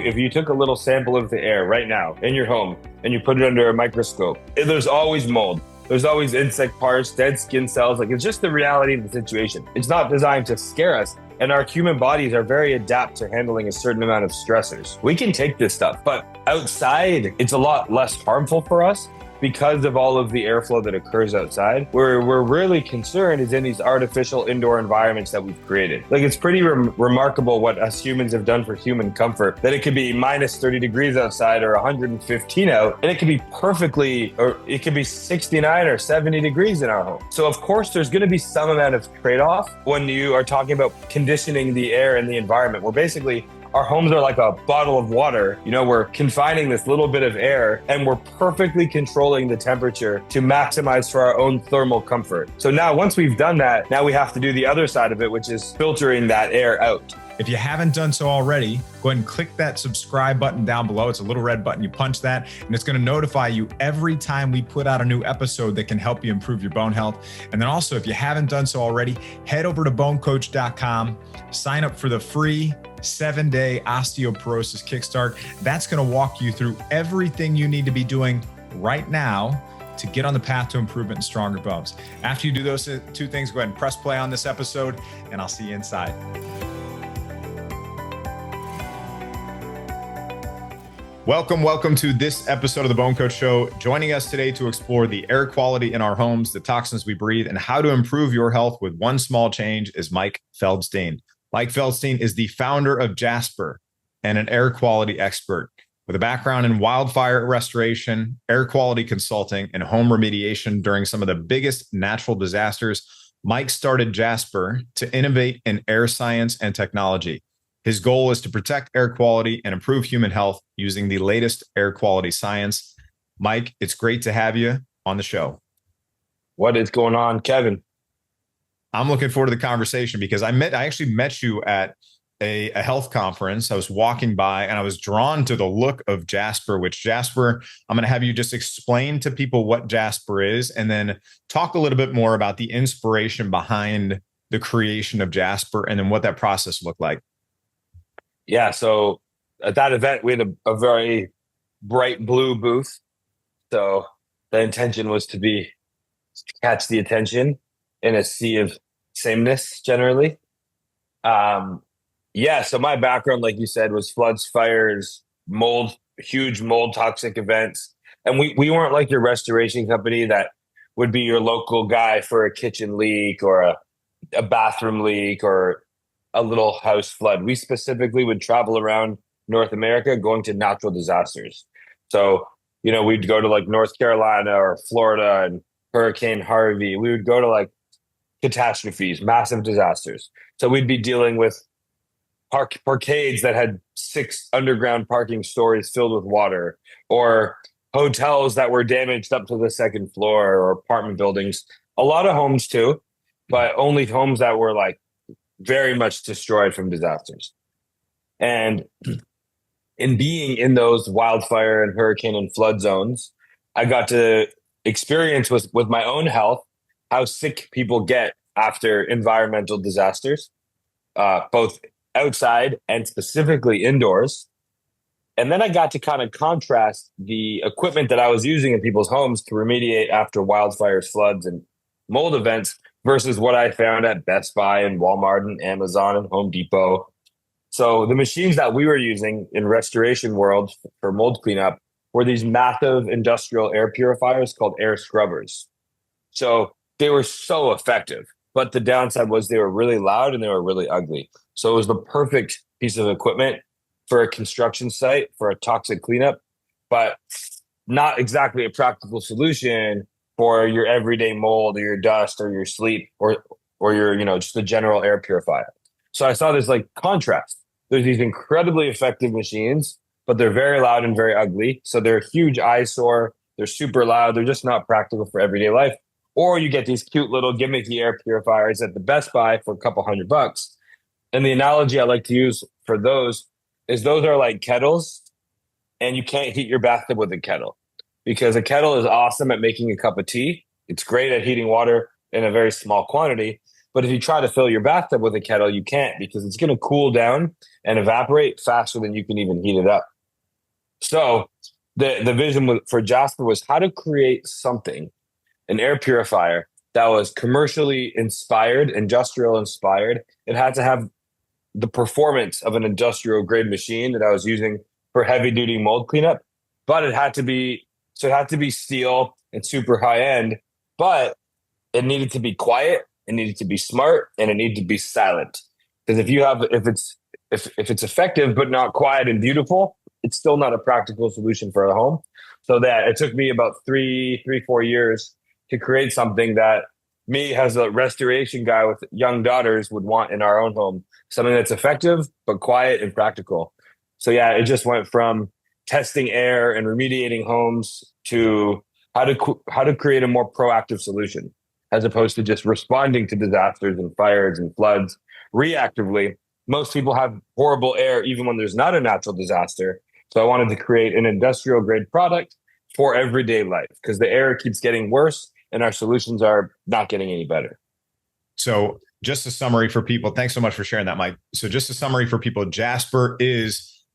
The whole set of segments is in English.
If you took a little sample of the air right now in your home and you put it under a microscope, there's always mold. There's always insect parts, dead skin cells. Like, it's just the reality of the situation. It's not designed to scare us. And our human bodies are very adept to handling a certain amount of stressors. We can take this stuff, but outside, it's a lot less harmful for us because of all of the airflow that occurs outside. Where we're really concerned is in these artificial indoor environments that we've created. Like, it's pretty remarkable what us humans have done for human comfort, that it could be minus 30 degrees outside or 115 out, and it could be perfectly, or it could be 69 or 70 degrees in our home. So of course, there's gonna be some amount of trade-off when you are talking about conditioning the air and the environment, where basically our homes are like a bottle of water. You know, we're confining this little bit of air and we're perfectly controlling the temperature to maximize for our own thermal comfort. So now once we've done that, now we have to do the other side of it, which is filtering that air out. If you haven't done so already, go ahead and click that subscribe button down below. It's a little red button. You punch that and it's going to notify you every time we put out a new episode that can help you improve your bone health. And then also, if you haven't done so already, head over to bonecoach.com, sign up for the free 7-day osteoporosis kickstart. That's going to walk you through everything you need to be doing right now to get on the path to improvement and stronger bones. After you do those two things, go ahead and press play on this episode and I'll see you inside. Welcome to this episode of the BoneCoach Show. Joining us today to explore the air quality in our homes, the toxins we breathe, and how to improve your health with one small change is Mike Feldstein. Mike Feldstein is the founder of Jaspr and an air quality expert. With a background in wildfire restoration, air quality consulting, and home remediation during some of the biggest natural disasters, Mike started Jaspr to innovate in air science and technology. His goal is to protect air quality and improve human health using the latest air quality science. Mike, it's great to have you on the show. What is going on, Kevin? I'm looking forward to the conversation because I actually met you at a health conference. I was walking by and I was drawn to the look of Jaspr, which Jaspr, I'm going to have you just explain to people what Jaspr is and then talk a little bit more about the inspiration behind the creation of Jaspr and then what that process looked like. Yeah, so at that event, we had a very bright blue booth. So the intention was to catch the attention in a sea of sameness generally. So my background, like you said, was floods, fires, mold, huge mold toxic events. And we weren't like your restoration company that would be your local guy for a kitchen leak or a bathroom leak or a little house flood. We specifically would travel around North America going to natural disasters. So, you know, we'd go to like North Carolina or Florida and Hurricane Harvey. We would go to like catastrophes, massive disasters. So we'd be dealing with parkades that had 6 underground parking stories filled with water, or hotels that were damaged up to the 2nd floor, or apartment buildings. A lot of homes too, but only homes that were like very much destroyed from disasters. And in being in those wildfire and hurricane and flood zones, I got to experience with my own health how sick people get after environmental disasters, both outside and specifically indoors. And then I got to kind of contrast the equipment that I was using in people's homes to remediate after wildfires, floods, and mold events versus what I found at Best Buy and Walmart and Amazon and Home Depot. So the machines that we were using in restoration world for mold cleanup were these massive industrial air purifiers called air scrubbers. So they were so effective, but the downside was they were really loud and they were really ugly. So it was the perfect piece of equipment for a construction site for a toxic cleanup, but not exactly a practical solution for your everyday mold or your dust or your sleep or your, you know, just the general air purifier. So I saw this like contrast. There's these incredibly effective machines, but they're very loud and very ugly. So they're a huge eyesore. They're super loud. They're just not practical for everyday life. Or you get these cute little gimmicky air purifiers at the Best Buy for a couple $100. And the analogy I like to use for those is those are like kettles, and you can't heat your bathtub with a kettle because a kettle is awesome at making a cup of tea. It's great at heating water in a very small quantity, But if you try to fill your bathtub with a kettle, you can't, because it's going to cool down and evaporate faster than you can even heat it up. So the vision for Jaspr was how to create something, an air purifier that was commercially inspired, industrial inspired. It had to have the performance of an industrial grade machine that I was using for heavy duty mold cleanup, but it had to be steel and super high end, but it needed to be quiet, it needed to be smart, and it needed to be silent. Because if it's effective but not quiet and beautiful, it's still not a practical solution for a home. So that it took me about 4 years to create something that me, as a restoration guy with young daughters, would want in our own home. Something that's effective but quiet and practical. So yeah, it just went from testing air and remediating homes to how to create a more proactive solution, as opposed to just responding to disasters and fires and floods reactively. Most people have horrible air even when there's not a natural disaster. So I wanted to create an industrial grade product for everyday life, because the air keeps getting worse and our solutions are not getting any better. So just a summary for people. Thanks so much for sharing that, Mike. So just a summary for people. Jaspr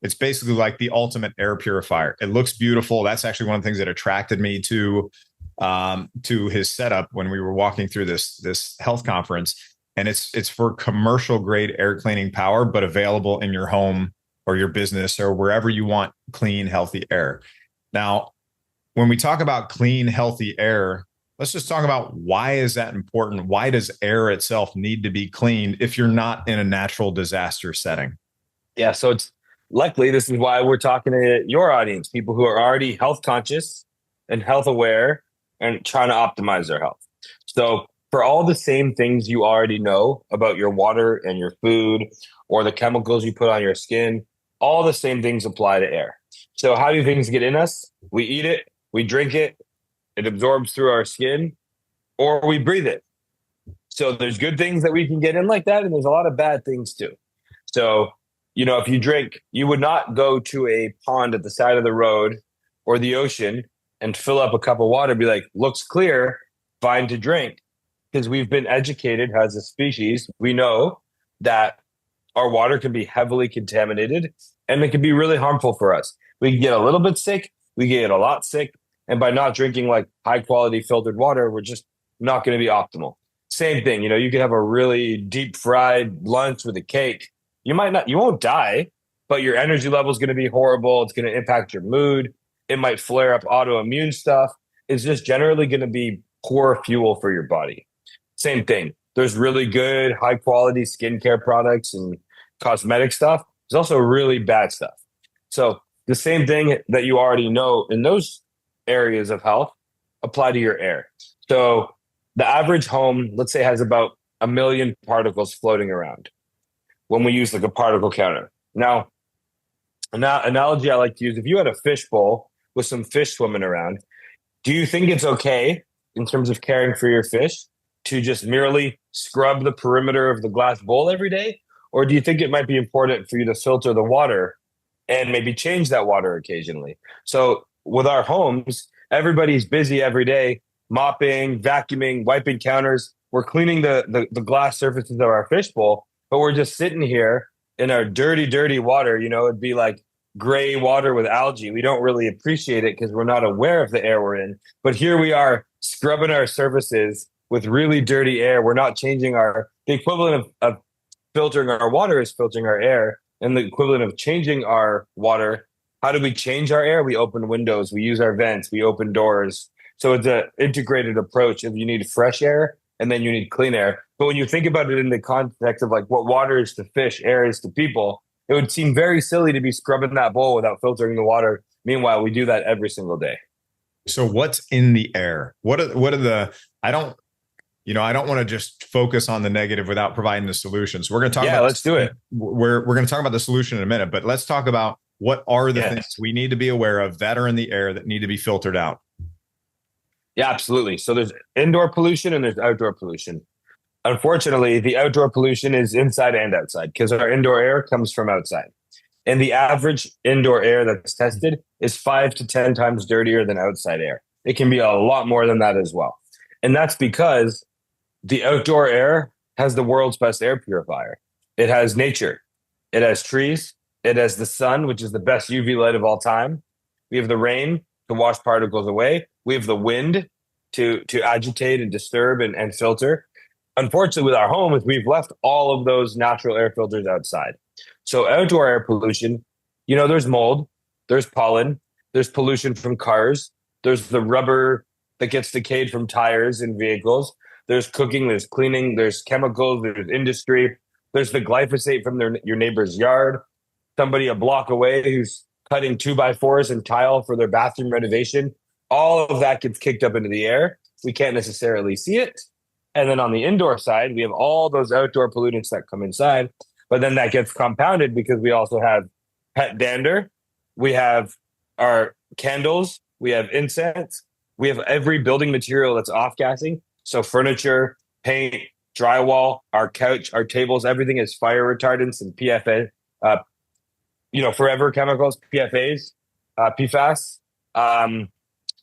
it's basically like the ultimate air purifier. It looks beautiful. That's actually one of the things that attracted me to his setup when we were walking through this health conference. And it's for commercial grade air cleaning power, but available in your home or your business or wherever you want clean, healthy air. Now, when we talk about clean, healthy air, let's just talk about, why is that important? Why does air itself need to be cleaned if you're not in a natural disaster setting? Yeah, so luckily, this is why we're talking to your audience, people who are already health conscious and health aware and trying to optimize their health. So for all the same things you already know about your water and your food or the chemicals you put on your skin, all the same things apply to air. So how do things get in us? We eat it, we drink it, it absorbs through our skin, or we breathe it. So there's good things that we can get in like that, and there's a lot of bad things too. So, if you drink, you would not go to a pond at the side of the road or the ocean and fill up a cup of water and be like, looks clear, fine to drink. Because we've been educated as a species, we know that our water can be heavily contaminated and it can be really harmful for us. We can get a little bit sick, we get a lot sick. And by not drinking like high quality filtered water, we're just not going to be optimal. Same thing, you can have a really deep fried lunch with a cake. You won't die, but your energy level is going to be horrible. It's going to impact your mood. It might flare up autoimmune stuff. It's just generally going to be poor fuel for your body. Same thing. There's really good high quality skincare products and cosmetic stuff. There's also really bad stuff. So the same thing that you already know in those areas of health apply to your air. So the average home, let's say, has about 1 million particles floating around when we use like a particle counter. Now, an analogy I like to use, if you had a fish bowl with some fish swimming around, do you think it's okay in terms of caring for your fish to just merely scrub the perimeter of the glass bowl every day? Or do you think it might be important for you to filter the water and maybe change that water occasionally? So with our homes, everybody's busy every day, mopping, vacuuming, wiping counters. We're cleaning the glass surfaces of our fishbowl, but we're just sitting here in our dirty, dirty water. It'd be like gray water with algae. We don't really appreciate it because we're not aware of the air we're in. But here we are scrubbing our surfaces with really dirty air. We're not changing the equivalent of filtering our water is filtering our air. And the equivalent of changing our water, how do we change our air? We open windows, we use our vents, we open doors. So it's an integrated approach of you need fresh air and then you need clean air. But when you think about it in the context of like what water is to fish, air is to people, it would seem very silly to be scrubbing that bowl without filtering the water. Meanwhile, we do that every single day. So what's in the air? I don't want to just focus on the negative without providing the solutions. We're going to talk about, let's do it. We're going to talk about the solution in a minute, but let's talk about what are the things we need to be aware of that are in the air that need to be filtered out. Yeah, absolutely. So there's indoor pollution and there's outdoor pollution. Unfortunately, the outdoor pollution is inside and outside because our indoor air comes from outside. And the average indoor air that's tested is 5 to 10 times dirtier than outside air. It can be a lot more than that as well. And that's because the outdoor air has the world's best air purifier. It has nature. It has trees. It has the sun, which is the best UV light of all time. We have the rain to wash particles away. We have the wind to agitate and disturb and filter. Unfortunately, with our homes, we've left all of those natural air filters outside. So outdoor air pollution, there's mold, there's pollen, there's pollution from cars, there's the rubber that gets decayed from tires in vehicles, there's cooking, there's cleaning, there's chemicals, there's industry, there's the glyphosate from your neighbor's yard, somebody a block away who's cutting 2x4s and tile for their bathroom renovation. All of that gets kicked up into the air. We can't necessarily see it. And then on the indoor side, we have all those outdoor pollutants that come inside. But then that gets compounded because we also have pet dander. We have our candles. We have incense. We have every building material that's off-gassing. So furniture, paint, drywall, our couch, our tables, everything is fire retardants and PFA, forever chemicals, PFAs, PFAS.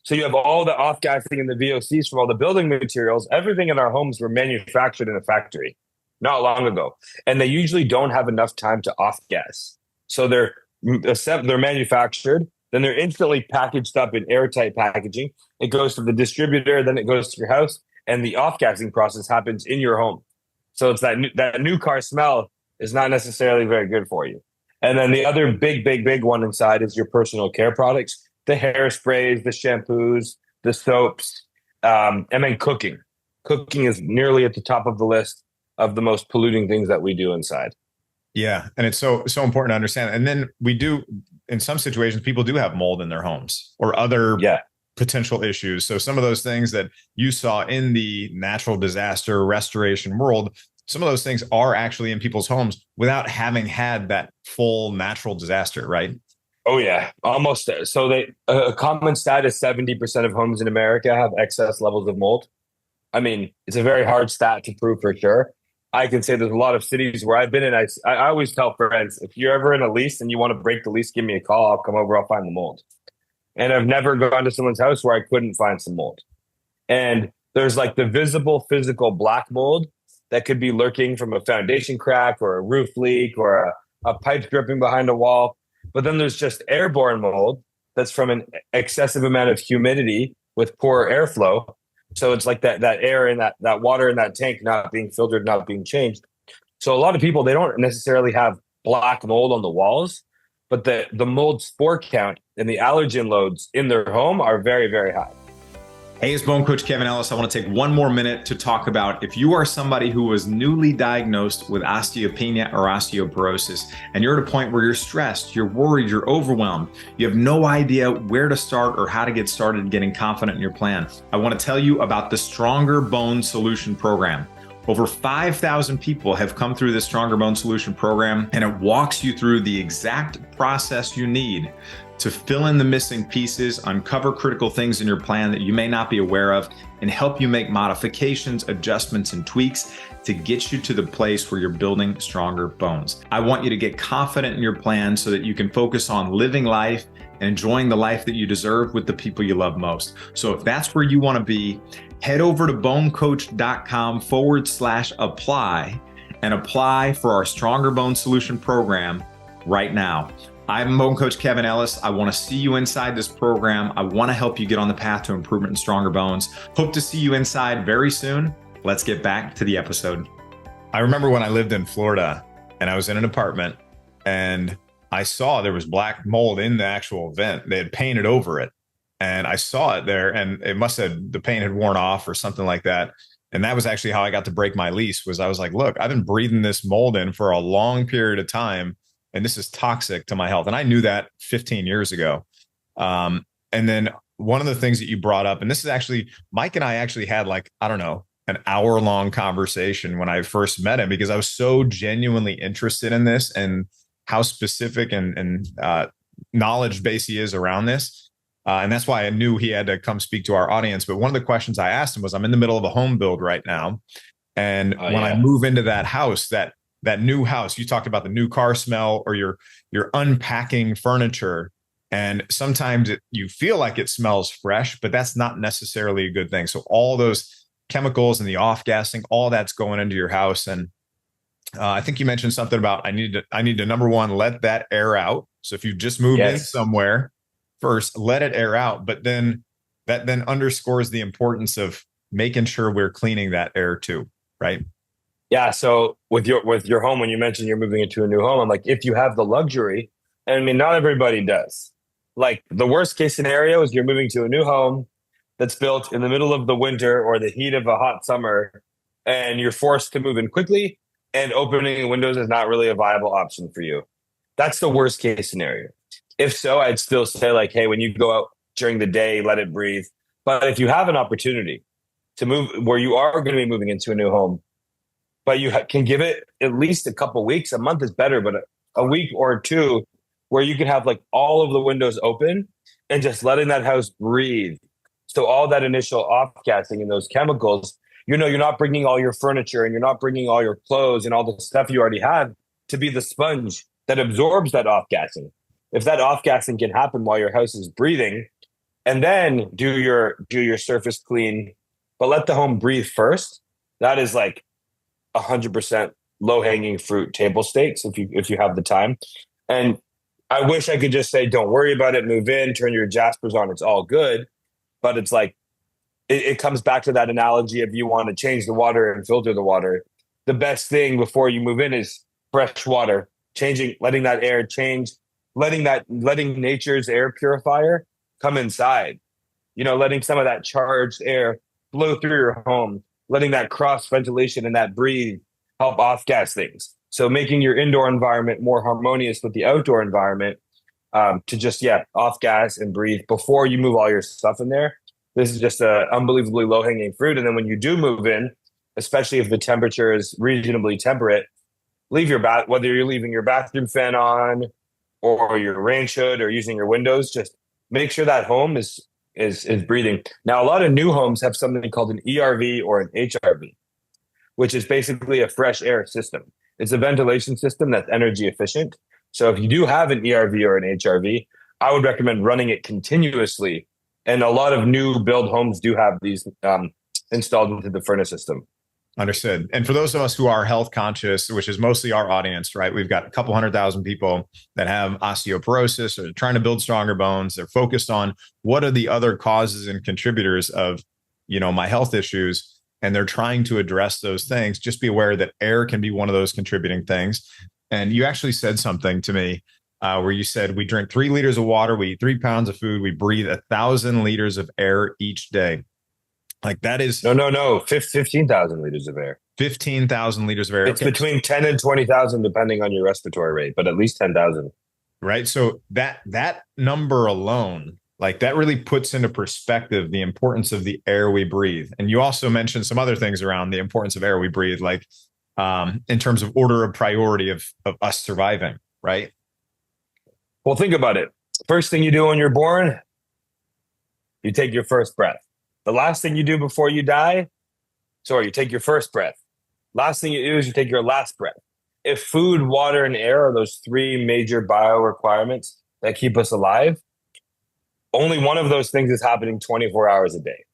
So you have all the off-gassing and the VOCs from all the building materials. Everything in our homes were manufactured in a factory not long ago. And they usually don't have enough time to off-gas. So they're manufactured, then they're instantly packaged up in airtight packaging. It goes to the distributor, then it goes to your house, and the off-gassing process happens in your home. So it's that new car smell is not necessarily very good for you. And then the other big one inside is your personal care products. The hairsprays, the shampoos, the soaps, and then cooking. Cooking is nearly at the top of the list of the most polluting things that we do inside. Yeah. And it's so important to understand. And then we do, in some situations, people do have mold in their homes or other potential issues. So some of those things that you saw in the natural disaster restoration world, some of those things are actually in people's homes without having had that full natural disaster, right? Oh, yeah, almost. So a common stat is 70% of homes in America have excess levels of mold. I mean, it's a very hard stat to prove for sure. I can say there's a lot of cities where I've been in. I always tell friends, if you're ever in a lease and you want to break the lease, give me a call. I'll come over. I'll find the mold. And I've never gone to someone's house where I couldn't find some mold. And there's like the visible physical black mold that could be lurking from a foundation crack or a roof leak or a pipe dripping behind a wall. But then there's just airborne mold that's from an excessive amount of humidity with poor airflow. So it's like that air and that water in that tank not being filtered, not being changed. So a lot of people, they don't necessarily have black mold on the walls, but the mold spore count and the allergen loads in their home are very, very high. Hey, it's BoneCoach Kevin Ellis. I want to take one more minute to talk about if you are somebody who was newly diagnosed with osteopenia or osteoporosis, and you're at a point where you're stressed, you're worried, you're overwhelmed, you have no idea where to start or how to get started getting confident in your plan. I want to tell you about the Stronger Bone Solution Program. Over 5,000 people have come through the Stronger Bone Solution Program, and it walks you through the exact process you need to fill in the missing pieces, uncover critical things in your plan that you may not be aware of, and help you make modifications, adjustments, and tweaks to get you to the place where you're building stronger bones. I want you to get confident in your plan so that you can focus on living life and enjoying the life that you deserve with the people you love most. So if that's where you want to be, head over to bonecoach.com/apply and apply for our Stronger Bone Solution Program right now. I'm Bone Coach Kevin Ellis. I want to see you inside this program. I want to help you get on the path to improvement and stronger bones. Hope to see you inside very soon. Let's get back to the episode. I remember when I lived in Florida and I was in an apartment and I saw there was black mold in the actual vent. They had painted over it and I saw it there, and it must have, the paint had worn off or something like that. And that was actually how I got to break my lease. Was I was like, look, I've been breathing this mold in for a long period of time, and this is toxic to my health. And I knew that 15 years ago. And then one of the things that you brought up, and this is actually, Mike and I actually had like, I don't know, an hour-long conversation when I first met him, because I was so genuinely interested in this and how specific and knowledge base he is around this. And that's why I knew he had to come speak to our audience. But one of the questions I asked him was, I'm in the middle of a home build right now. And when I move into that house, that new house, you talked about the new car smell, or you're unpacking furniture. And sometimes you feel like it smells fresh, but that's not necessarily a good thing. So all those chemicals and the off gassing, all that's going into your house. And I think you mentioned something about I need to number one, let that air out. So if you just moved in somewhere, first let it air out, but then that then underscores the importance of making sure we're cleaning that air too, right? Yeah. So with your home, when you mentioned you're moving into a new home, I'm like, if you have the luxury, and I mean, not everybody does. Like the worst case scenario is you're moving to a new home that's built in the middle of the winter or the heat of a hot summer, and you're forced to move in quickly, and opening windows is not really a viable option for you. That's the worst case scenario. If so, I'd still say like, hey, when you go out during the day, let it breathe. But if you have an opportunity to move where you are going to be moving into a new home, but you can give it at least a couple weeks, a month is better, but a week or two where you can have like all of the windows open and just letting that house breathe. So all that initial off gassing and those chemicals, you're not bringing all your furniture and you're not bringing all your clothes and all the stuff you already have to be the sponge that absorbs that off gassing. If that off gassing can happen while your house is breathing, and then do your surface clean, but let the home breathe first, that is like 100% low hanging fruit, table stakes if you have the time. And I wish I could just say, don't worry about it, move in, turn your Jaspers on, it's all good. But it's like, it comes back to that analogy of you want to change the water and filter the water. The best thing before you move in is fresh water, letting that air change, letting nature's air purifier come inside, letting some of that charged air flow through your home, letting that cross ventilation and that breathe help off gas things. So making your indoor environment more harmonious with the outdoor environment, to just, off gas and breathe before you move all your stuff in there. This is just a unbelievably low hanging fruit. And then when you do move in, especially if the temperature is reasonably temperate, leave whether you're leaving your bathroom fan on or your range hood or using your windows, just make sure that home is breathing. Now, a lot of new homes have something called an ERV or an HRV, which is basically a fresh air system. It's a ventilation system that's energy efficient. So if you do have an ERV or an HRV, I would recommend running it continuously. And a lot of new build homes do have these installed into the furnace system. Understood. And for those of us who are health conscious, which is mostly our audience, right? We've got a couple 100,000 people that have osteoporosis or trying to build stronger bones. They're focused on what are the other causes and contributors of, my health issues. And they're trying to address those things. Just be aware that air can be one of those contributing things. And you actually said something to me where you said we drink 3 liters of water, we eat 3 pounds of food, we breathe 1,000 liters of air each day. Like that is no, 15,000 liters of air. 15,000 liters of air. It's between 10 and 20,000 depending on your respiratory rate, but at least 10,000. Right. So that number alone, like that really puts into perspective the importance of the air we breathe. And you also mentioned some other things around the importance of air we breathe, like in terms of order of priority of us surviving, right? Well, think about it. First thing you do when you're born, you take your first breath. The last thing you do before you die, you take your first breath. Last thing you do is you take your last breath. If food, water, and air are those 3 major bio requirements that keep us alive, only one of those things is happening 24 hours a day.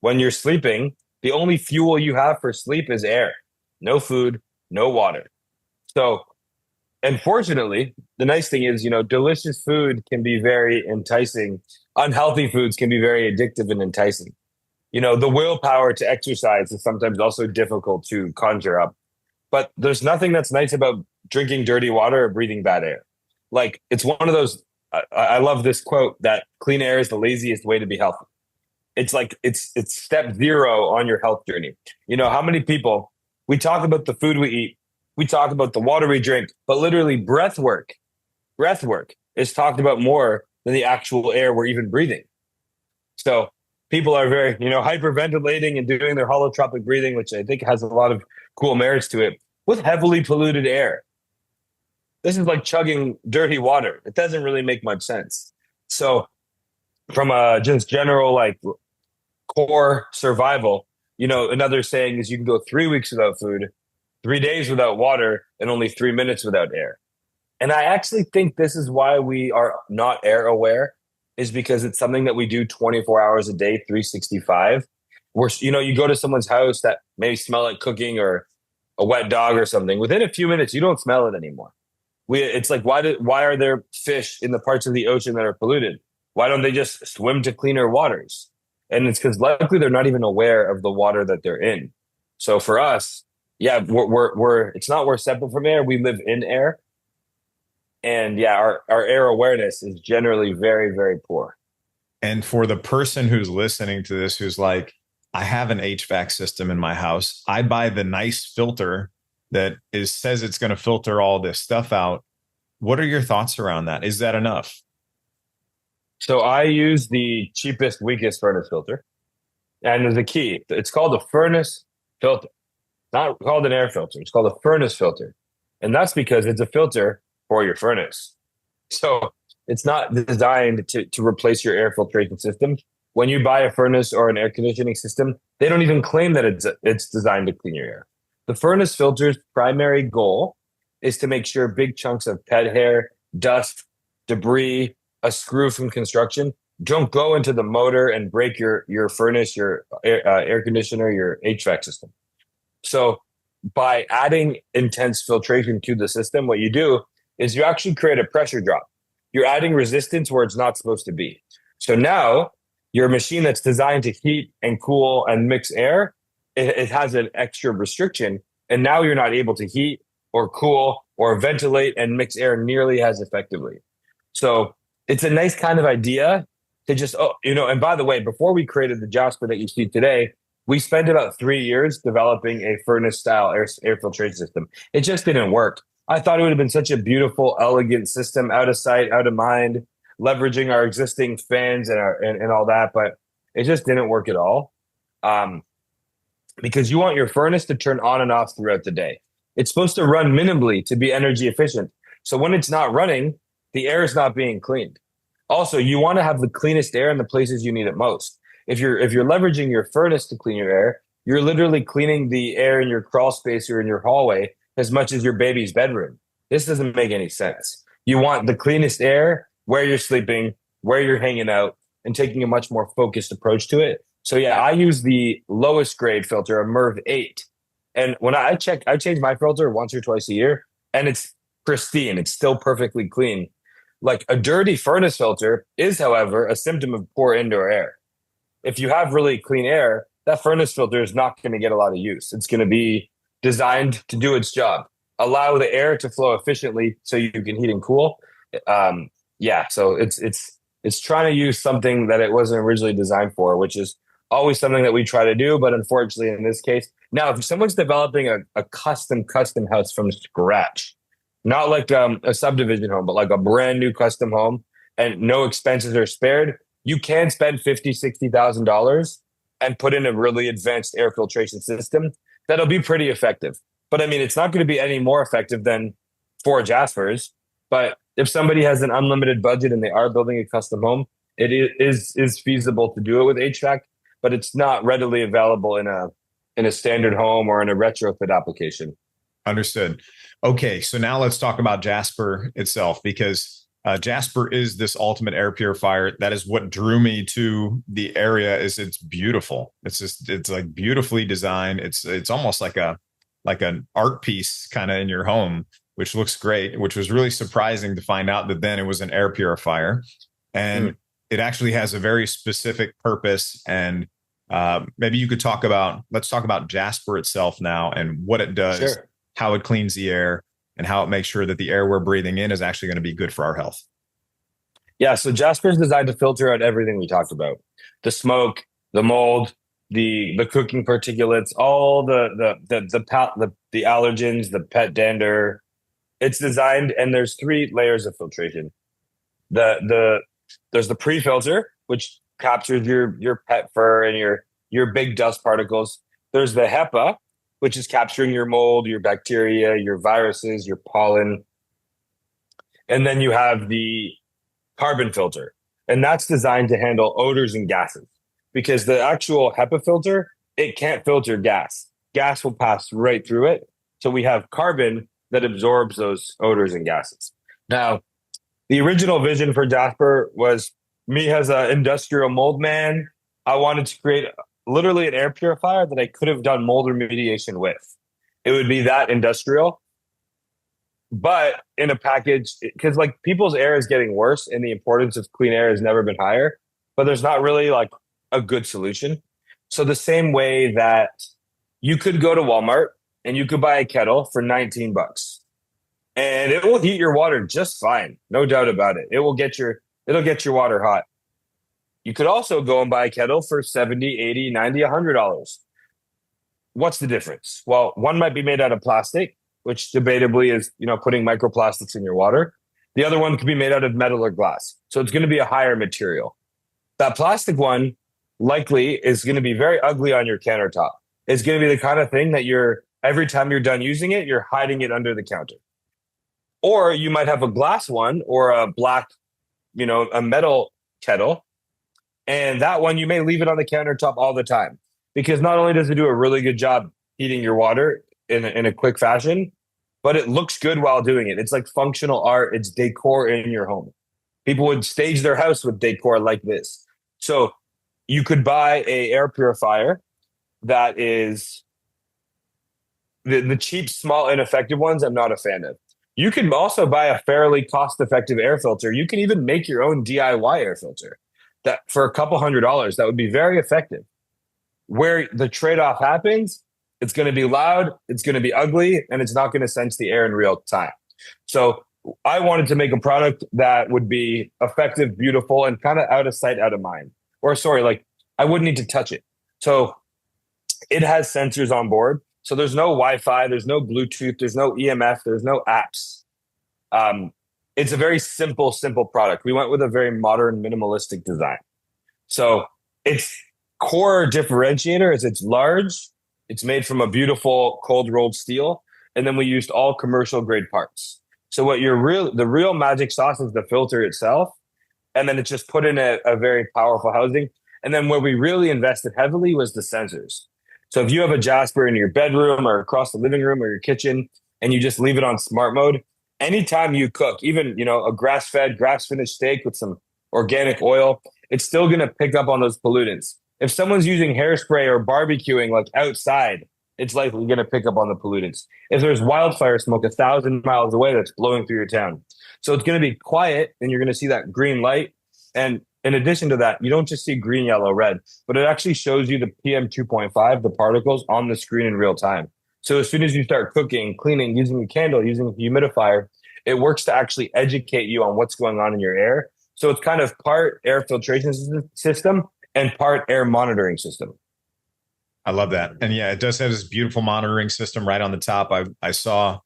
When you're sleeping, the only fuel you have for sleep is air. No food, no water. So, unfortunately, the nice thing is, delicious food can be very enticing. Unhealthy foods can be very addictive and enticing. The willpower to exercise is sometimes also difficult to conjure up. But there's nothing that's nice about drinking dirty water or breathing bad air. Like, it's one of those, I love this quote that clean air is the laziest way to be healthy. It's like, it's step 0 on your health journey. How many people, we talk about the food we eat, we talk about the water we drink, but literally breath work is talked about more than the actual air we're even breathing. So people are very, hyperventilating and doing their holotropic breathing, which I think has a lot of cool merits to it, with heavily polluted air. This is like chugging dirty water. It doesn't really make much sense. So from a just general like core survival, another saying is you can go 3 weeks without food, 3 days without water, and only 3 minutes without air. And I actually think this is why we are not air aware, is because it's something that we do 24 hours a day, 365. you go to someone's house that may smell like cooking or a wet dog or something. Within a few minutes, you don't smell it anymore. It's like, why are there fish in the parts of the ocean that are polluted? Why don't they just swim to cleaner waters? And it's because likely they're not even aware of the water that they're in. So for us, yeah, it's not we're separate from air. We live in air. And yeah, our air awareness is generally very, very poor. And for the person who's listening to this, who's like, I have an HVAC system in my house. I buy the nice filter that says it's going to filter all this stuff out. What are your thoughts around that? Is that enough? So I use the cheapest, weakest furnace filter. And there's a key. It's called a furnace filter. It's not called an air filter. It's called a furnace filter. And that's because it's a filter for your furnace. So it's not designed to replace your air filtration system. When you buy a furnace or an air conditioning system, they don't even claim that it's designed to clean your air. The furnace filter's primary goal is to make sure big chunks of pet hair, dust, debris, a screw from construction don't go into the motor and break your furnace, your air conditioner, your HVAC system. So by adding intense filtration to the system, what you do is you actually create a pressure drop. You're adding resistance where it's not supposed to be. So now your machine that's designed to heat and cool and mix air, it has an extra restriction. And now you're not able to heat or cool or ventilate and mix air nearly as effectively. So it's a nice kind of idea to just, and by the way, before we created the Jaspr that you see today, we spent about 3 years developing a furnace style air filtration system. It just didn't work. I thought it would have been such a beautiful, elegant system, out of sight, out of mind, leveraging our existing fans and all that, but it just didn't work at all. Because you want your furnace to turn on and off throughout the day. It's supposed to run minimally to be energy efficient. So when it's not running, the air is not being cleaned. Also, you want to have the cleanest air in the places you need it most. If you're leveraging your furnace to clean your air, you're literally cleaning the air in your crawl space or in your hallway as much as your baby's bedroom. This doesn't make any sense. You want the cleanest air where you're sleeping, where you're hanging out, and taking a much more focused approach to it. So yeah, I use the lowest grade filter, a MERV 8. And when I change my filter once or twice a year, and it's pristine. It's still perfectly clean. Like a dirty furnace filter is, however, a symptom of poor indoor air. If you have really clean air, that furnace filter is not going to get a lot of use. It's going to be designed to do its job, allow the air to flow efficiently so you can heat and cool. So it's trying to use something that it wasn't originally designed for, which is always something that we try to do. But unfortunately, in this case, now if someone's developing a custom house from scratch, not like a subdivision home, but like a brand new custom home, and no expenses are spared, you can spend $50,000-$60,000 and put in a really advanced air filtration system that'll be pretty effective. But I mean, it's not going to be any more effective than 4 Jaspers. But if somebody has an unlimited budget and they are building a custom home, it is feasible to do it with HVAC, but it's not readily available in a standard home or in a retrofit application. Understood. Okay, so now let's talk about Jaspr itself, because Jaspr is this ultimate air purifier. That is what drew me to the area. Is it's beautiful. It's like beautifully designed. It's almost like an art piece kind of in your home, which looks great, which was really surprising to find out that then it was an air purifier. And it actually has a very specific purpose. And maybe you could let's talk about Jaspr itself now and what it does, sure, how it cleans the air, and how it makes sure that the air we're breathing in is actually going to be good for our health. Yeah, so Jaspr is designed to filter out everything we talked about: the smoke, the mold, the cooking particulates, all the allergens, the pet dander. It's designed, and there's 3 layers of filtration. There's the pre-filter, which captures your pet fur and your big dust particles. There's the HEPA, which is capturing your mold, your bacteria, your viruses, your pollen. And then you have the carbon filter, and that's designed to handle odors and gases, because the actual HEPA filter, it can't filter gas. Gas will pass right through it. So we have carbon that absorbs those odors and gases. Now, the original vision for Jaspr was me as an industrial mold man. I wanted to create literally an air purifier that I could have done mold remediation with. It would be that industrial, but in a package, because like people's air is getting worse and the importance of clean air has never been higher, but there's not really like a good solution. So the same way that you could go to Walmart and you could buy a kettle for 19 bucks and it will heat your water just fine. No doubt about it. It'll get your water hot. You could also go and buy a kettle for 70, 80, 90, $100. What's the difference? Well, one might be made out of plastic, which debatably is, putting microplastics in your water. The other one could be made out of metal or glass. So it's going to be a higher material. That plastic one likely is going to be very ugly on your countertop. It's going to be the kind of thing that every time you're done using it, you're hiding it under the counter. Or you might have a glass one or a black, a metal kettle. And that one, you may leave it on the countertop all the time because not only does it do a really good job heating your water in a quick fashion, but it looks good while doing it. It's like functional art. It's decor in your home. People would stage their house with decor like this. So you could buy a air purifier that is the cheap, small, ineffective ones I'm not a fan of. You can also buy a fairly cost-effective air filter. You can even make your own DIY air filter that for a couple $100s, that would be very effective. Where the trade-off happens, it's going to be loud, it's going to be ugly, and it's not going to sense the air in real time. So I wanted to make a product that would be effective, beautiful, and kind of out of sight, out of mind. Or sorry, like I wouldn't need to touch it. So it has sensors on board. So there's no Wi-Fi, there's no Bluetooth, there's no EMF, there's no apps. It's a very simple product. We went with a very modern, minimalistic design. So its core differentiator is it's large, it's made from a beautiful cold rolled steel, and then we used all commercial grade parts. So what the real magic sauce is the filter itself, and then it's just put in a very powerful housing. And then where we really invested heavily was the sensors. So if you have a Jaspr in your bedroom or across the living room or your kitchen, and you just leave it on smart mode, anytime you cook, even a grass-fed, grass-finished steak with some organic oil, it's still going to pick up on those pollutants. If someone's using hairspray or barbecuing like outside, it's likely going to pick up on the pollutants. If there's wildfire smoke 1,000 miles away that's blowing through your town. So it's going to be quiet and you're going to see that green light. And in addition to that, you don't just see green, yellow, red, but it actually shows you the PM 2.5, the particles on the screen in real time. So as soon as you start cooking, cleaning, using a candle, using a humidifier, it works to actually educate you on what's going on in your air. So it's kind of part air filtration system and part air monitoring system. I love that. And yeah, it does have this beautiful monitoring system right on the top. I saw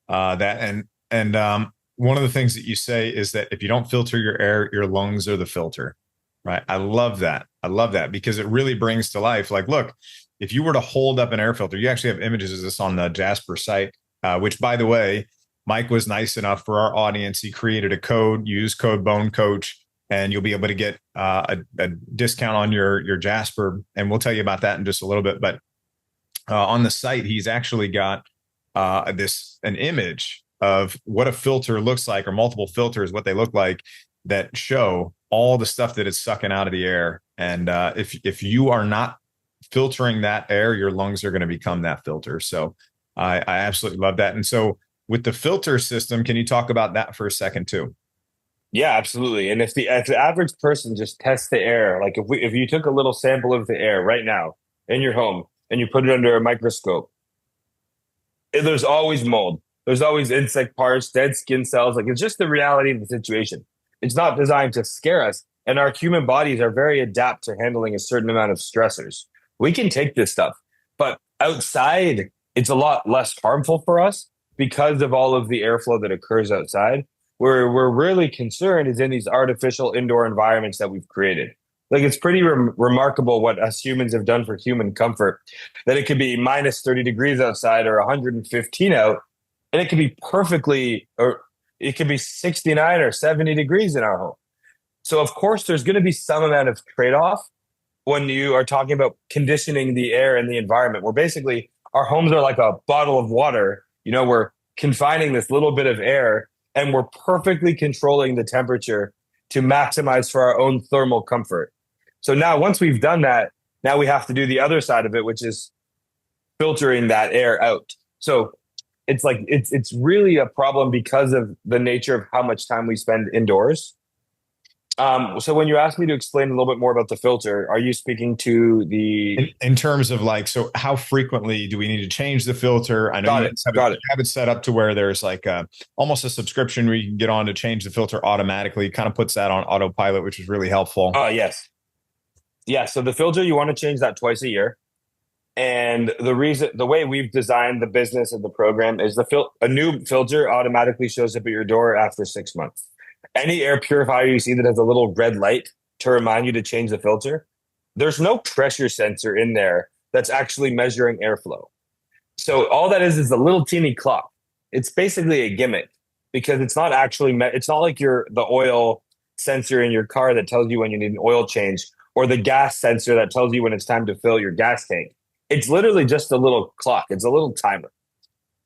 that. And one of the things that you say is that if you don't filter your air, your lungs are the filter, right? I love that. I love that because it really brings to life, like, look, if you were to hold up an air filter, you actually have images of this on the Jaspr site, which, by the way, Mike was nice enough for our audience. He created a code, use code BoneCoach, and you'll be able to get a discount on your Jaspr. And we'll tell you about that in just a little bit. But on the site, he's actually got an image of what a filter looks like, or multiple filters, what they look like, that show all the stuff that it's sucking out of the air. And if you are not filtering that air, your lungs are going to become that filter. So I absolutely love that. And so with the filter system, can you talk about that for a second too? Yeah, absolutely. And if the average person just tests the air, like if you took a little sample of the air right now in your home and you put it under a microscope, there's always mold. There's always insect parts, dead skin cells. Like it's just the reality of the situation. It's not designed to scare us. And our human bodies are very adept to handling a certain amount of stressors. We can take this stuff, but outside, it's a lot less harmful for us because of all of the airflow that occurs outside. Where we're really concerned is in these artificial indoor environments that we've created. Like it's pretty remarkable what us humans have done for human comfort, that it could be minus 30 degrees outside or 115 out, and it could be or it could be 69 or 70 degrees in our home. So of course, there's going to be some amount of trade-off when you are talking about conditioning the air and the environment, where basically our homes are like a bottle of water. We're confining this little bit of air and we're perfectly controlling the temperature to maximize for our own thermal comfort. So now once we've done that, Now we have to do the other side of it, which is filtering that air out. So it's like it's really a problem because of the nature of how much time we spend indoors. So when you asked me to explain a little bit more about the filter, are you speaking to the in terms of like, so how frequently do we need to change the filter? I know got you it, have got it, it. have it set up to where there's like almost a subscription where you can get on to change the filter automatically. Kind of puts that on autopilot, which is really helpful. Oh, yes. Yeah, so the filter, you want to change that twice a year. And the way we've designed the business of the program is a new filter automatically shows up at your door after 6 months. Any air purifier you see that has a little red light to remind you to change the filter, there's no pressure sensor in there that's actually measuring airflow. So all that is a little teeny clock. It's basically a gimmick because it's not actually, it's not like the oil sensor in your car that tells you when you need an oil change or the gas sensor that tells you when it's time to fill your gas tank. It's literally just a little clock. It's a little timer.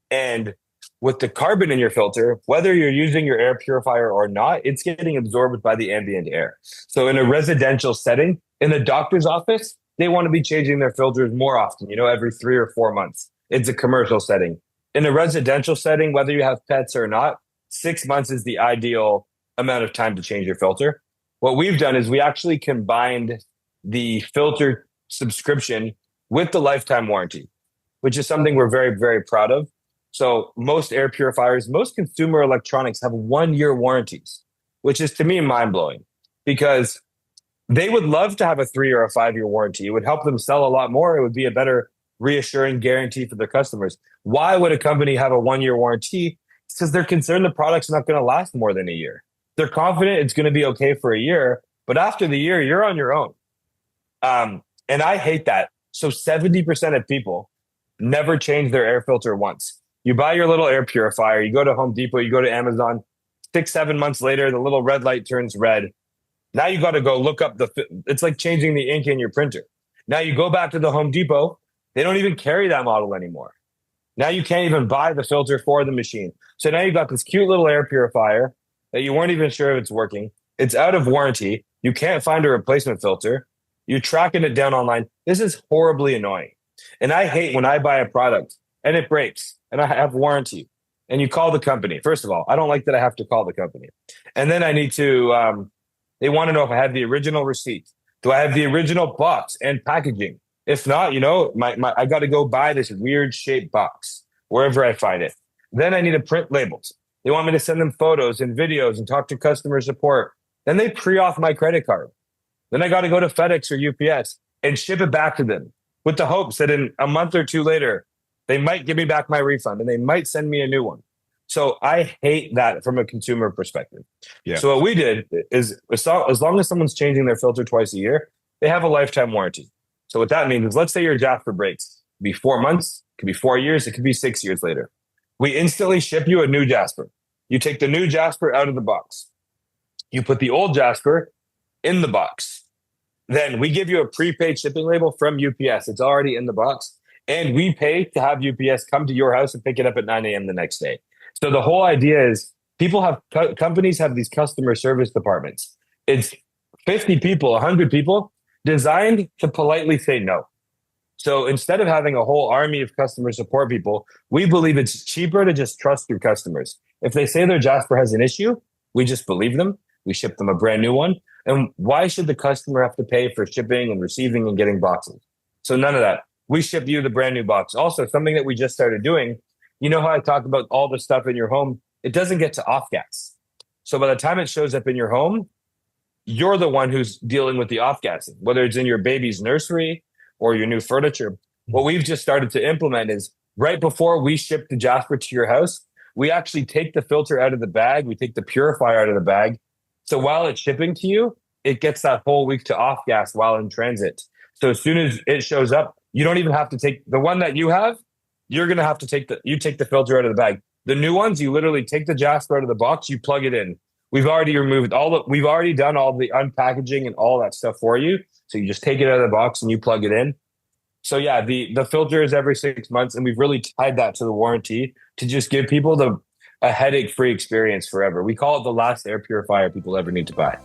And with the carbon in your filter, whether you're using your air purifier or not, it's getting absorbed by the ambient air. So in a residential setting, in the doctor's office, they want to be changing their filters more often, every 3 or 4 months. It's a commercial setting. In a residential setting, whether you have pets or not, 6 months is the ideal amount of time to change your filter. What we've done is we actually combined the filter subscription with the lifetime warranty, which is something we're very, very proud of. So most air purifiers, most consumer electronics have 1-year warranties, which is to me mind-blowing because they would love to have a 3 or a 5-year warranty. It would help them sell a lot more. It would be a better reassuring guarantee for their customers. Why would a company have a 1-year warranty? It's because they're concerned the product's not going to last more than a year. They're confident it's going to be okay for a year, but after the year, you're on your own. And I hate that. So 70% of people never change their air filter once. You buy your little air purifier, you go to Home Depot, you go to Amazon, 6-7 months later, the little red light turns red. Now you got to go look up it's like changing the ink in your printer. Now you go back to the Home Depot, they don't even carry that model anymore. Now you can't even buy the filter for the machine. So now you got this cute little air purifier that you weren't even sure if it's working. It's out of warranty. You can't find a replacement filter. You're tracking it down online. This is horribly annoying. And I hate when I buy a product and it breaks and I have warranty and you call the company. First of all, I don't like that I have to call the company. And then I need to, they want to know if I have the original receipt. Do I have the original box and packaging? If not, I got to go buy this weird shaped box wherever I find it. Then I need to print labels. They want me to send them photos and videos and talk to customer support. Then they pre-auth my credit card. Then I got to go to FedEx or UPS and ship it back to them with the hopes that in a month or two later, they might give me back my refund and they might send me a new one. So I hate that from a consumer perspective. Yeah. So what we did is as long as someone's changing their filter twice a year, they have a lifetime warranty. So what that means is, let's say your Jaspr breaks. It could be 4 months, it could be 4 years, it could be 6 years later. We instantly ship you a new Jaspr. You take the new Jaspr out of the box. You put the old Jaspr in the box. Then we give you a prepaid shipping label from UPS. It's already in the box. And we pay to have UPS come to your house and pick it up at 9 a.m. the next day. So the whole idea is companies have these customer service departments. It's 50 people, 100 people designed to politely say no. So instead of having a whole army of customer support people, we believe it's cheaper to just trust your customers. If they say their Jaspr has an issue, we just believe them. We ship them a brand new one. And why should the customer have to pay for shipping and receiving and getting boxes? So none of that. We ship you the brand new box. Also, something that we just started doing, you know how I talked about all the stuff in your home? It doesn't get to off gas. So by the time it shows up in your home, you're the one who's dealing with the off gassing, whether it's in your baby's nursery or your new furniture. What we've just started to implement is right before we ship the Jaspr to your house, we actually take the filter out of the bag. We take the purifier out of the bag. So while it's shipping to you, it gets that whole week to off gas while in transit. So as soon as it shows up, you don't even have to take the one that you have. You're going to have to take the filter out of the bag. The new ones, you literally take the Jaspr out of the box, you plug it in. We've already we've already done all the unpackaging and all that stuff for you. So you just take it out of the box and you plug it in. So yeah, the filter is every 6 months, and we've really tied that to the warranty to just give people a headache-free experience forever. We call it the last air purifier people ever need to buy.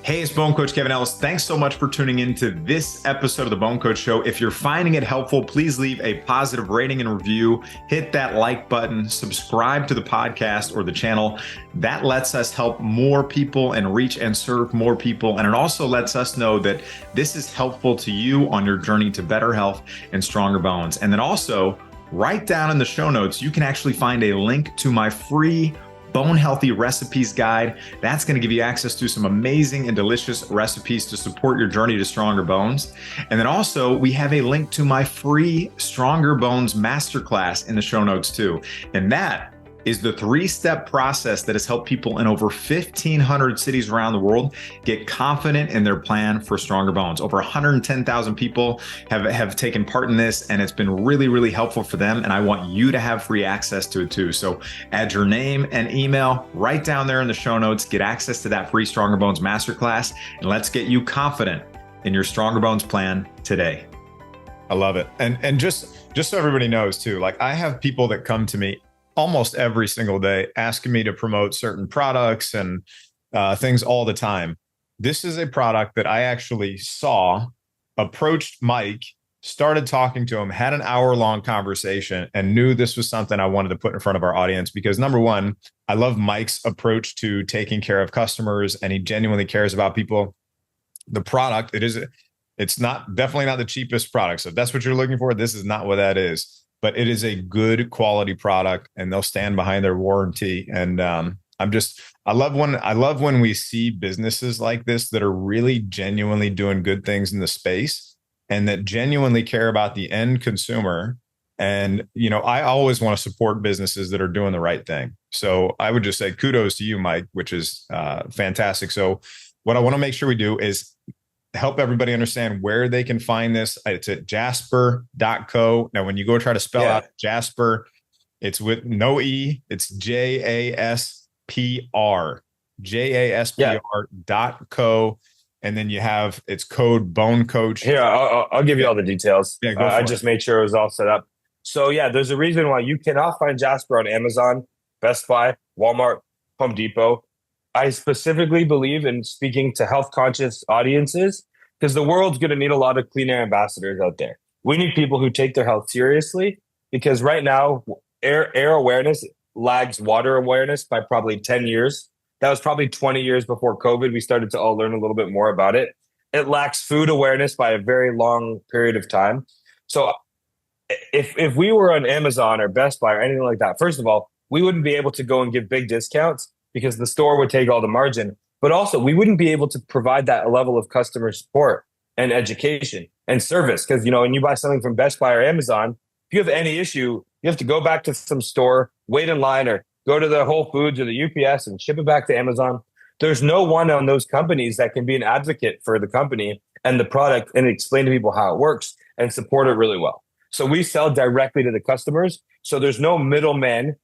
Hey, it's Bone Coach Kevin Ellis. Thanks so much for tuning in to this episode of the Bone Coach Show. If you're finding it helpful, please leave a positive rating and review. Hit that like button, subscribe to the podcast or the channel. That lets us help more people and reach and serve more people. And it also lets us know that this is helpful to you on your journey to better health and stronger bones. And then also, right down in the show notes, you can actually find a link to my free Bone Healthy Recipes Guide. That's going to give you access to some amazing and delicious recipes to support your journey to stronger bones. And then also, we have a link to my free Stronger Bones Masterclass in the show notes too. And that is the 3-step process that has helped people in over 1,500 cities around the world get confident in their plan for stronger bones. Over 110,000 people have taken part in this, and it's been really, really helpful for them. And I want you to have free access to it too. So add your name and email right down there in the show notes, get access to that free Stronger Bones Masterclass, and let's get you confident in your Stronger Bones plan today. I love it. And just so everybody knows too, like I have people that come to me almost every single day asking me to promote certain products and things all the time. This is a product that I actually saw, approached Mike, started talking to him, had an hour-long conversation, and knew this was something I wanted to put in front of our audience because number one, I love Mike's approach to taking care of customers, and he genuinely cares about people. The product, it's not definitely not the cheapest product. So if that's what you're looking for, this is not what that is. But it is a good quality product, and they'll stand behind their warranty. And I love when we see businesses like this that are really genuinely doing good things in the space and that genuinely care about the end consumer. And, you know, I always want to support businesses that are doing the right thing. So I would just say kudos to you, Mike, which is fantastic. So what I want to make sure we do is help everybody understand where they can find this. It's at Jaspr.co. Now, when you go try to spell out Jaspr, it's with no E, it's JASPR, JASPR.co. And then you have, it's code BoneCoach. Here, I'll give you all the details. Yeah, I just made sure it was all set up. So yeah, there's a reason why you cannot find Jaspr on Amazon, Best Buy, Walmart, Home Depot. I specifically believe in speaking to health conscious audiences because the world's going to need a lot of clean air ambassadors out there. We need people who take their health seriously because right now air awareness lags water awareness by probably 10 years. That was probably 20 years before COVID. We started to all learn a little bit more about it. It lacks food awareness by a very long period of time. So if we were on Amazon or Best Buy or anything like that, first of all, we wouldn't be able to go and give big discounts because the store would take all the margin, but also we wouldn't be able to provide that level of customer support and education and service. Because, you know, when you buy something from Best Buy or Amazon, if you have any issue, you have to go back to some store, wait in line, or go to the Whole Foods or the UPS and ship it back to Amazon. There's no one on those companies that can be an advocate for the company and the product and explain to people how it works and support it really well. So we sell directly to the customers. So there's no middleman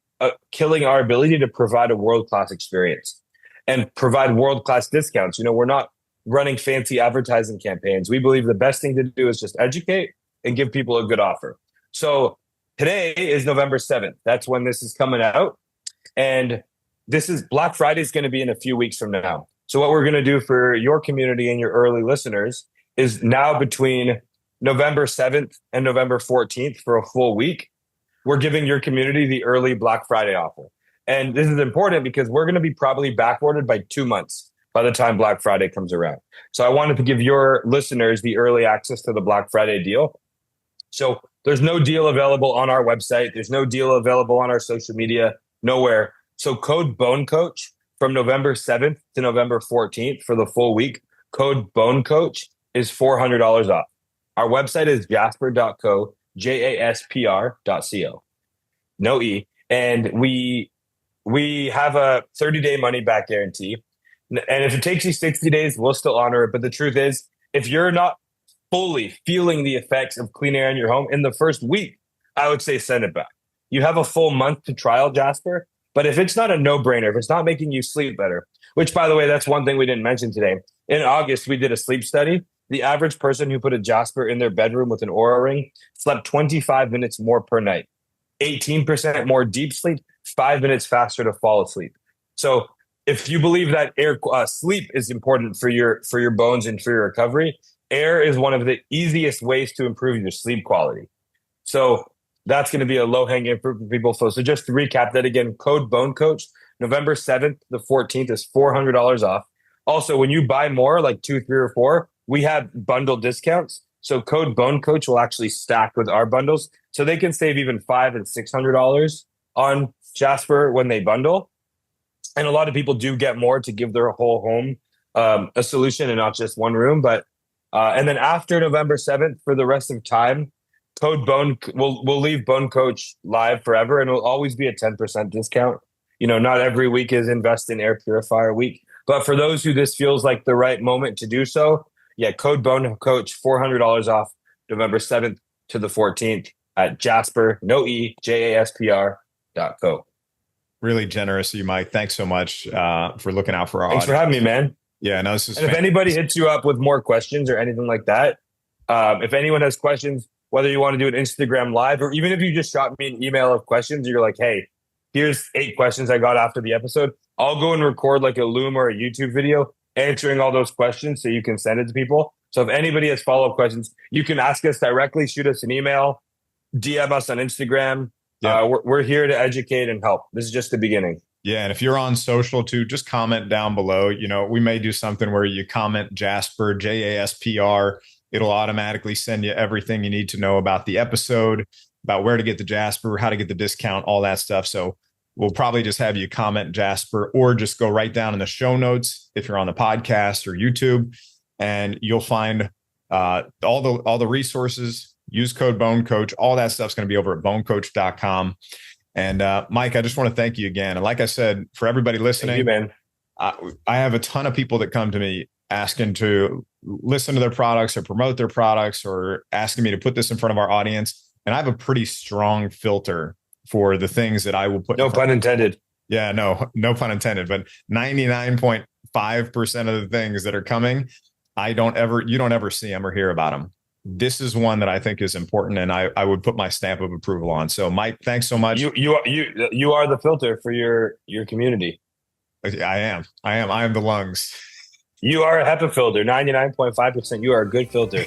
killing our ability to provide a world-class experience and provide world-class discounts. You know, we're not running fancy advertising campaigns. We believe the best thing to do is just educate and give people a good offer. So today is November 7th. That's when this is coming out. And this is Black Friday is going to be in a few weeks from now. So what we're going to do for your community and your early listeners is now between November 7th and November 14th for a full week, we're giving your community the early Black Friday offer. And this is important because we're going to be probably backordered by 2 months by the time Black Friday comes around. So I wanted to give your listeners the early access to the Black Friday deal. So there's no deal available on our website. There's no deal available on our social media, nowhere. So code BoneCoach from November 7th to November 14th for the full week. Code BoneCoach is $400 off. Our website is Jaspr.co, JASPR.co. No E. And we have a 30-day money-back guarantee. And if it takes you 60 days, we'll still honor it. But the truth is, if you're not fully feeling the effects of clean air in your home in the first week, I would say send it back. You have a full month to trial Jaspr. But if it's not a no-brainer, if it's not making you sleep better, which, by the way, that's one thing we didn't mention today. In August, we did a sleep study. The average person who put a Jaspr in their bedroom with an Oura Ring slept 25 minutes more per night, 18% more deep sleep, 5 minutes faster to fall asleep. So if you believe that sleep is important for your bones and for your recovery, air is one of the easiest ways to improve your sleep quality. So that's going to be a low-hanging fruit for people. So just to recap that again, code BoneCoach, November 7th, the 14th is $400 off. Also, when you buy more, like 2, 3, or 4, we have bundle discounts. So code BoneCoach will actually stack with our bundles. So they can save even $500 and $600 on Jaspr when they bundle. And a lot of people do get more to give their whole home a solution and not just one room. But and then after November 7th, for the rest of time, code we'll leave BoneCoach live forever, and it'll always be a 10% discount. Not every week is Invest in Air Purifier week, but for those who this feels like the right moment to do so, code BoneCoach, $400 off November 7th to the 14th at Jaspr, Jaspr.co. Really generous of you, Mike. Thanks so much for looking out for our Thanks audience. for having me, man. Yeah, no, this is And if anybody hits you up with more questions or anything like that, if anyone has questions, whether you want to do an Instagram live, or even if you just shot me an email of questions, you're like, hey, here's 8 questions I got after the episode. I'll go and record like a Loom or a YouTube video answering all those questions so you can send it to people. So if anybody has follow-up questions, you can ask us directly, shoot us an email, DM us on Instagram. Yeah. We're here to educate and help. This is just the beginning. Yeah. And if you're on social too, just comment down below. We may do something where you comment Jaspr, Jaspr. It'll automatically send you everything you need to know about the episode, about where to get the Jaspr, how to get the discount, all that stuff. So we'll probably just have you comment Jaspr, or just go right down in the show notes if you're on the podcast or YouTube, and you'll find all the resources. Use code BoneCoach. All that stuff's going to be over at bonecoach.com. And Mike, I just want to thank you again. And like I said, for everybody listening, thank you, man. I have a ton of people that come to me asking to listen to their products or promote their products, or asking me to put this in front of our audience. And I have a pretty strong filter for the things that I will put. No pun intended. Yeah, no pun intended. But 99.5% of the things that are coming, you don't ever see them or hear about them. This is one that I think is important, and I would put my stamp of approval on. So, Mike, thanks so much. You are the filter for your community. I am the lungs. You are a HEPA filter. 99.5%. You are a good filter.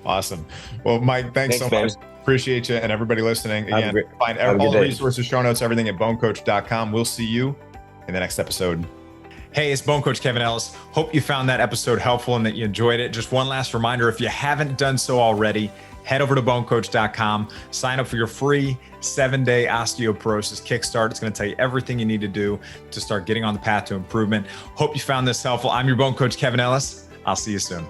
Awesome. Well, Mike, thanks so much. Man. Appreciate you, and everybody listening. Again, find all the resources, show notes, everything at bonecoach.com. We'll see you in the next episode. Hey, it's BoneCoach Kevin Ellis. Hope you found that episode helpful and that you enjoyed it. Just one last reminder, if you haven't done so already, head over to bonecoach.com, sign up for your free 7-day osteoporosis kickstart. It's going to tell you everything you need to do to start getting on the path to improvement. Hope you found this helpful. I'm your BoneCoach Kevin Ellis. I'll see you soon.